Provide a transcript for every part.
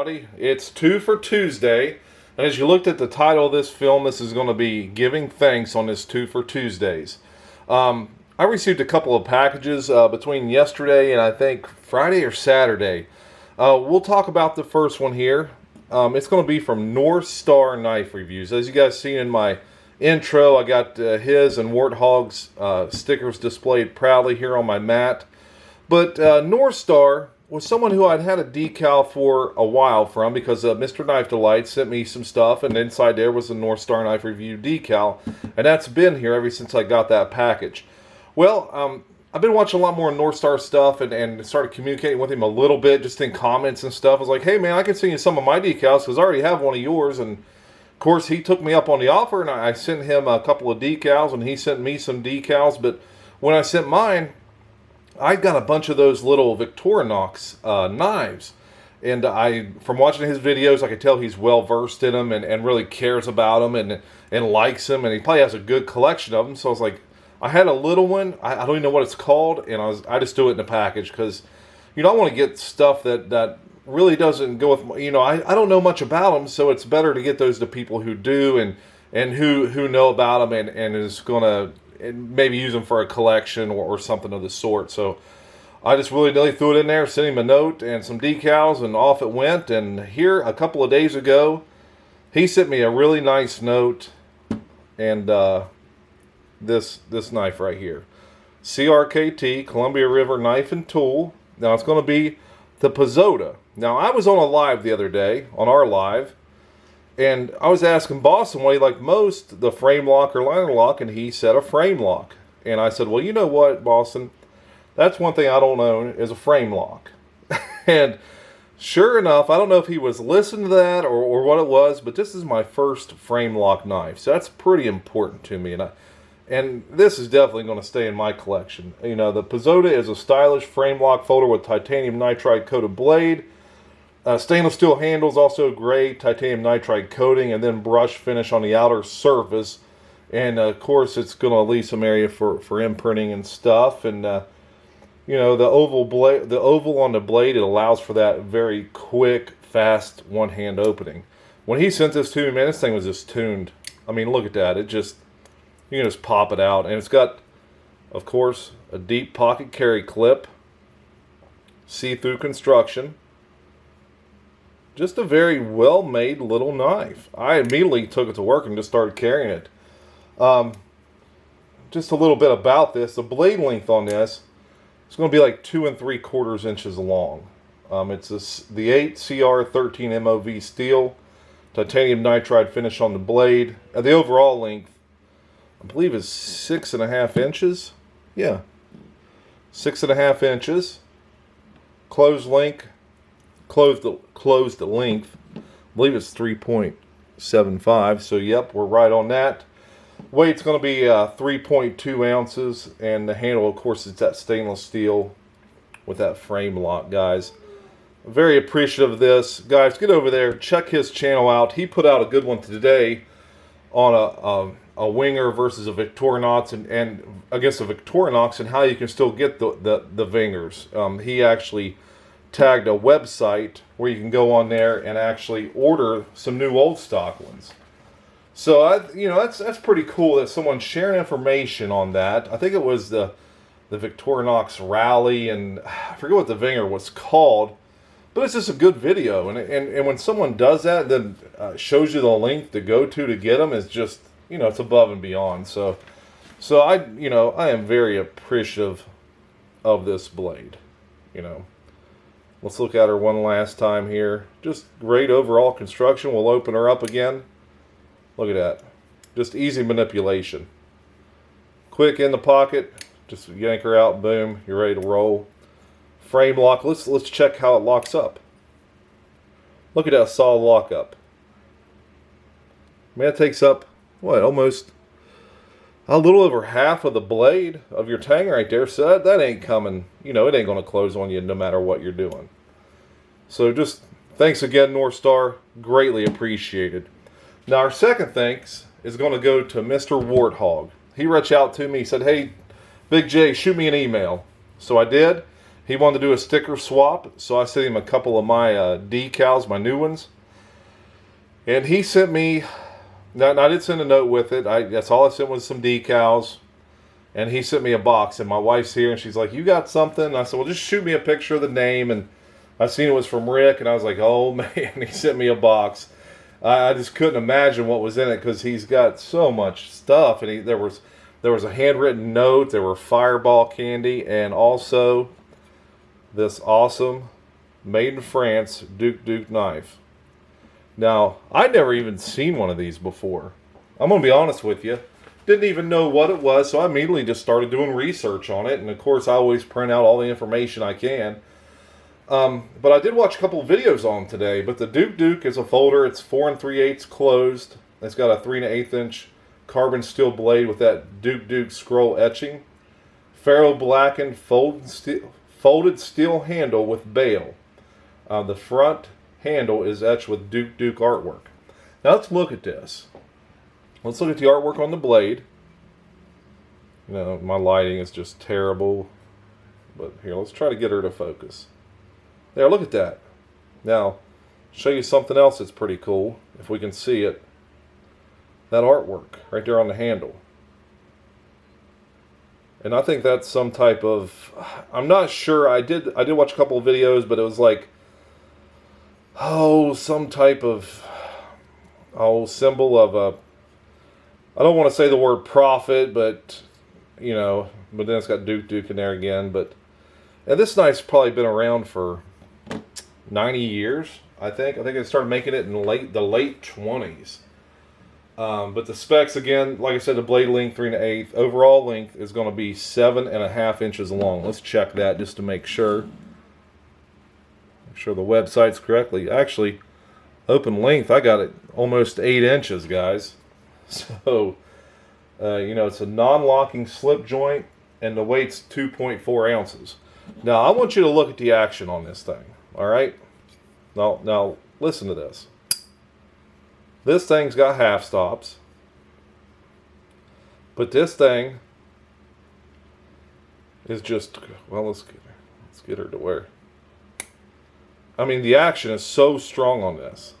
everybody. It's 2 for Tuesday, and as you looked at the title of this film, this is going to be Giving Thanks on this 2 for Tuesdays. I received a couple of packages between yesterday and I think Friday or Saturday. We'll talk about the first one here. It's going to be from North Star Knife Reviews. As you guys seen in my intro, I got his and Warthog's stickers displayed proudly here on my mat. But North Star was someone who I'd had a decal for a while from, because Mr. Knife Delight sent me some stuff, and inside there was a North Star Knife Review decal, and that's been here ever since I got that package. Well, I've been watching a lot more North Star stuff and started communicating with him a little bit, just in comments and stuff. I was like, hey man, I can send you some of my decals because I already have one of yours. And of course, he took me up on the offer, and I sent him a couple of decals, and he sent me some decals. But when I sent mine, I got a bunch of those little Victorinox knives. And from watching his videos, I could tell he's well versed in them and really cares about them and likes them. And he probably has a good collection of them. So I was like, I had a little one. I don't even know what it's called. And I just do it in a package because, I want to get stuff that really doesn't go with, I don't know much about them. So it's better to get those to people who do and who know about them and is going to maybe use them for a collection or something of the sort. So I just willy-nilly threw it in there, sent him a note and some decals, and off it went. And here, a couple of days ago, he sent me a really nice note, and this knife right here, CRKT, Columbia River Knife and Tool. Now it's going to be the Pizota. Now I was on a live the other day, on our live, and I was asking Boston what he liked most, the frame lock or liner lock, and he said a frame lock. And I said, well, you know what, Boston? That's one thing I don't own, is a frame lock. And sure enough, I don't know if he was listening to that or what it was, but this is my first frame lock knife. So that's pretty important to me. And this is definitely going to stay in my collection. The Pizota is a stylish frame lock folder with titanium nitride coated blade. Stainless steel handles, also gray titanium nitride coating, and then brush finish on the outer surface. And of course, it's going to leave some area for imprinting and stuff. And the oval on the blade, it allows for that very quick, fast one-hand opening. When he sent this to me, man, this thing was just tuned. I mean, look at that. You can just pop it out, and it's got, of course, a deep pocket carry clip, see-through construction. Just a very well-made little knife. I immediately took it to work and just started carrying it. Just a little bit about this. The blade length on this is going to be like 2 3/4 inches long. It's the 8 CR13 MOV steel, titanium nitride finish on the blade. The overall length, I believe, is 6.5 inches. Yeah, 6.5 inches. Closed length, I believe it's 3.75. So yep, we're right on that. Weight's going to be 3.2 ounces, and the handle, of course, is that stainless steel with that frame lock, guys. Very appreciative of this, guys. Get over there, check his channel out. He put out a good one today on a Winger versus a Victorinox, and against a Victorinox, and how you can still get the Vingers. He actually tagged a website where you can go on there and actually order some new old stock ones. So that's pretty cool that someone's sharing information on that. I think it was the Victorinox Rally, and I forget what the Vinger was called, but it's just a good video. And when someone does that, then shows you the link to go to get them, is just, it's above and beyond. So I am very appreciative of this blade. Let's look at her one last time here. Just great overall construction. We'll open her up again. Look at that. Just easy manipulation. Quick in the pocket. Just yank her out. Boom. You're ready to roll. Frame lock. Let's check how it locks up. Look at that solid lockup. Man, it takes up, almost a little over half of the blade of your tang right there. So that ain't coming, it ain't going to close on you no matter what you're doing. So just thanks again, North Star. Greatly appreciated. Now our second thanks is going to go to Mr. Warthog. He reached out to me. He said, hey, Big J, shoot me an email. So I did. He wanted to do a sticker swap, so I sent him a couple of my decals, my new ones. And he sent me, now I did send a note with it. That's all I sent was some decals. And he sent me a box, and my wife's here, and she's like, "You got something?" And I said, "Well, just shoot me a picture of the name." And I seen it was from Rick, and I was like, "Oh man!" He sent me a box. I just couldn't imagine what was in it because he's got so much stuff. And there was a handwritten note, there were Fireball candy, and also this awesome made in France Duke knife. Now, I'd never even seen one of these before. I'm gonna be honest with you. Didn't even know what it was, so I immediately just started doing research on it. And of course, I always print out all the information I can. But I did watch a couple of videos on today. But the Duke is a folder. It's 4 3/8 closed. It's got a 3 1/8 inch carbon steel blade with that Duke scroll etching. Ferro blackened folded steel handle with bail. The front handle is etched with Duke artwork. Now let's look at this. Let's look at the artwork on the blade. You know, my lighting is just terrible. But here, let's try to get her to focus. There, look at that. Now, show you something else that's pretty cool, if we can see it. That artwork right there on the handle. And I think that's some type of, I'm not sure, I did watch a couple of videos, but it was like, some type of, symbol of a, I don't want to say the word profit, but, you know, but then it's got Duke in there again. And this knife's probably been around for 90 years, I think. I think they started making it in the late 20s. But the specs, again, like I said, the blade length 3 1/8. Overall length is going to be 7.5 inches long. Let's check that just to make sure. Make sure the website's correctly. Actually, open length, I got it almost 8 inches, guys. So, you know, it's a non-locking slip joint, and the weight's 2.4 ounces. Now, I want you to look at the action on this thing, all right? Now, listen to this. This thing's got half stops, but this thing is just, well, let's get her to where. I mean, the action is so strong on this.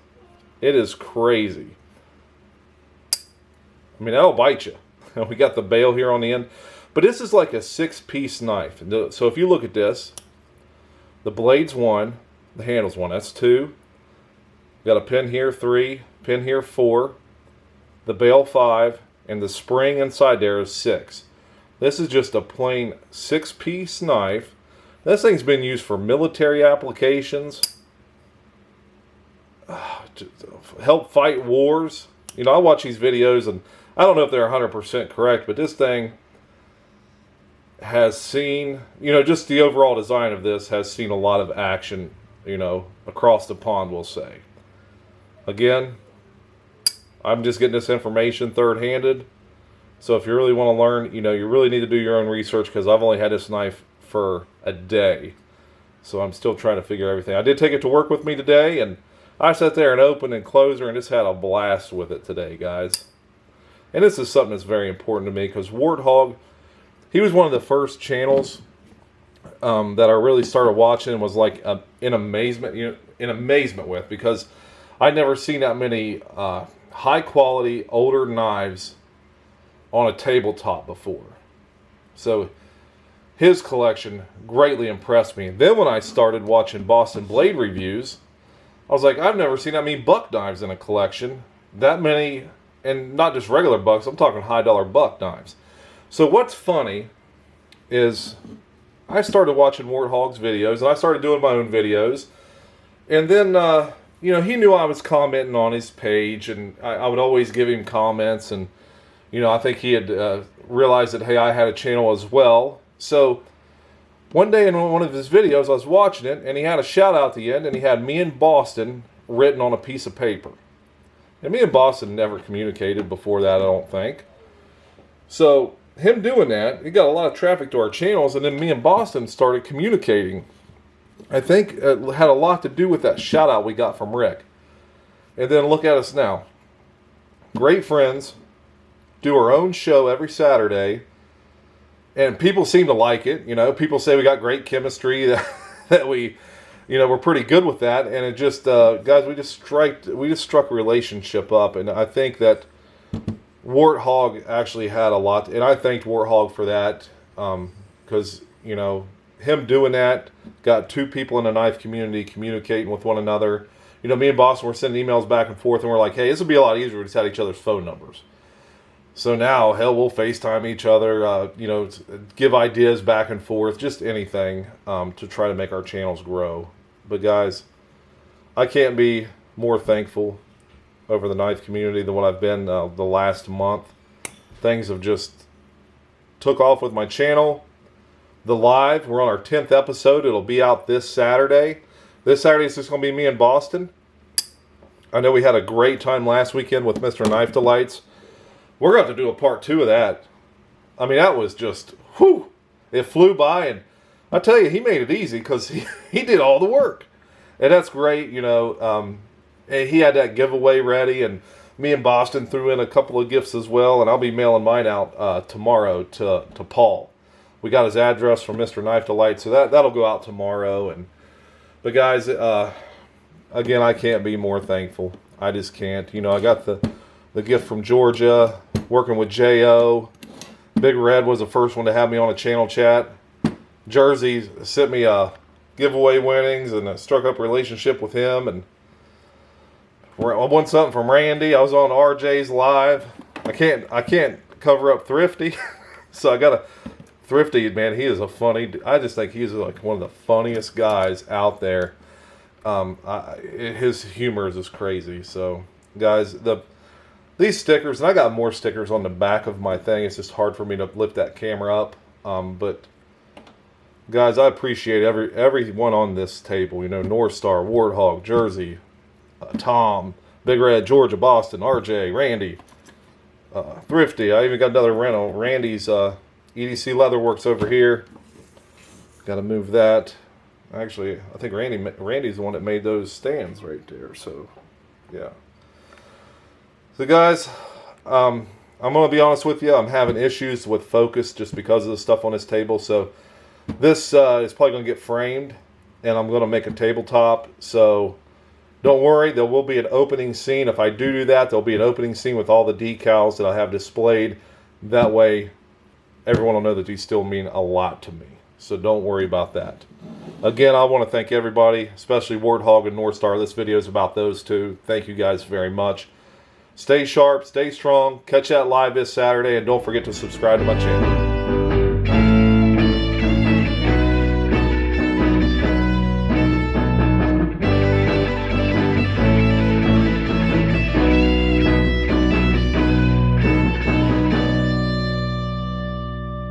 It is crazy. I mean, that'll bite you. We got the bail here on the end. But this is like a 6-piece knife. So if you look at this, the blade's 1, the handle's 1. That's 2. Got a pin here, 3. Pin here, 4. The bail, 5. And the spring inside there is 6. This is just a plain 6-piece knife. This thing's been used for military applications. To help fight wars. You know, I watch these videos and I don't know if they're 100% correct, but this thing has seen, you know, just the overall design of this has seen a lot of action, you know, across the pond, we'll say. Again, I'm just getting this information third-handed. So if you really want to learn, you know, you really need to do your own research because I've only had this knife for a day. So I'm still trying to figure everything. I did take it to work with me today, and I sat there and opened and closed her and just had a blast with it today, guys. And this is something that's very important to me because Warthog, he was one of the first channels that I really started watching and was like in amazement, with, because I'd never seen that many high quality older knives on a tabletop before. So his collection greatly impressed me. And then when I started watching Boston Blade reviews, I was like, I've never seen that many buck knives in a collection. That many. And not just regular bucks, I'm talking high dollar buck knives. So what's funny is I started watching Warthog's videos and I started doing my own videos. And then, you know, he knew I was commenting on his page and I would always give him comments. And, you know, I think he had realized that, hey, I had a channel as well. So one day in one of his videos, I was watching it and he had a shout out at the end and he had me in Boston written on a piece of paper. And me and Boston never communicated before that, I don't think. So, him doing that, he got a lot of traffic to our channels, and then me and Boston started communicating. I think it had a lot to do with that shout-out we got from Rick. And then look at us now. Great friends, do our own show every Saturday, and people seem to like it. You know, people say we got great chemistry, that we, you know, we're pretty good with that. And it just, guys, we just struck a relationship up. And I think that Warthog actually had a lot, and I thanked Warthog for that, because, you know, him doing that got two people in the knife community communicating with one another. You know, me and Boston were sending emails back and forth, and we're like, hey, this would be a lot easier if we just had each other's phone numbers. So now, hell, we'll FaceTime each other, you know, give ideas back and forth, just anything to try to make our channels grow. But guys, I can't be more thankful over the knife community than what I've been the last month. Things have just took off with my channel. The live, we're on our 10th episode. It'll be out this Saturday. This Saturday is just going to be me in Boston. I know we had a great time last weekend with Mr. Knife Delights. We're going to have to do a part 2 of that. I mean, that was just, whew, it flew by. And I tell you, he made it easy because he did all the work. And that's great, you know. And he had that giveaway ready, and me and Boston threw in a couple of gifts as well, and I'll be mailing mine out tomorrow to Paul. We got his address from Mr. Knife Delight, so that'll go out tomorrow. But guys, again, I can't be more thankful. I just can't. You know, I got the gift from Georgia, working with J.O. Big Red was the first one to have me on a channel chat. Jersey sent me giveaway winnings, and I struck up a relationship with him. And I won something from Randy. I was on RJ's live. I can't cover up Thrifty, so I got to. Thrifty, man, he is a funny. I just think he's like one of the funniest guys out there. His humor is just crazy. So, guys, these stickers, and I got more stickers on the back of my thing. It's just hard for me to lift that camera up. But guys, I appreciate everyone on this table. You know, North Star, Warthog, Jersey, Tom, Big Red, Georgia, Boston, RJ, Randy, Thrifty. I even got another rental. Randy's EDC Leatherworks over here. Got to move that. Actually, I think Randy's the one that made those stands right there. So, yeah. So, guys, I'm going to be honest with you. I'm having issues with focus just because of the stuff on this table. So, this is probably going to get framed, and I'm going to make a tabletop. So, don't worry. There will be an opening scene. If I do that, there'll be an opening scene with all the decals that I have displayed. That way, everyone will know that these still mean a lot to me. So don't worry about that. Again, I want to thank everybody, especially Warthog and North Star. This video is about those two. Thank you guys very much. Stay sharp, stay strong. Catch that live this Saturday, and don't forget to subscribe to my channel.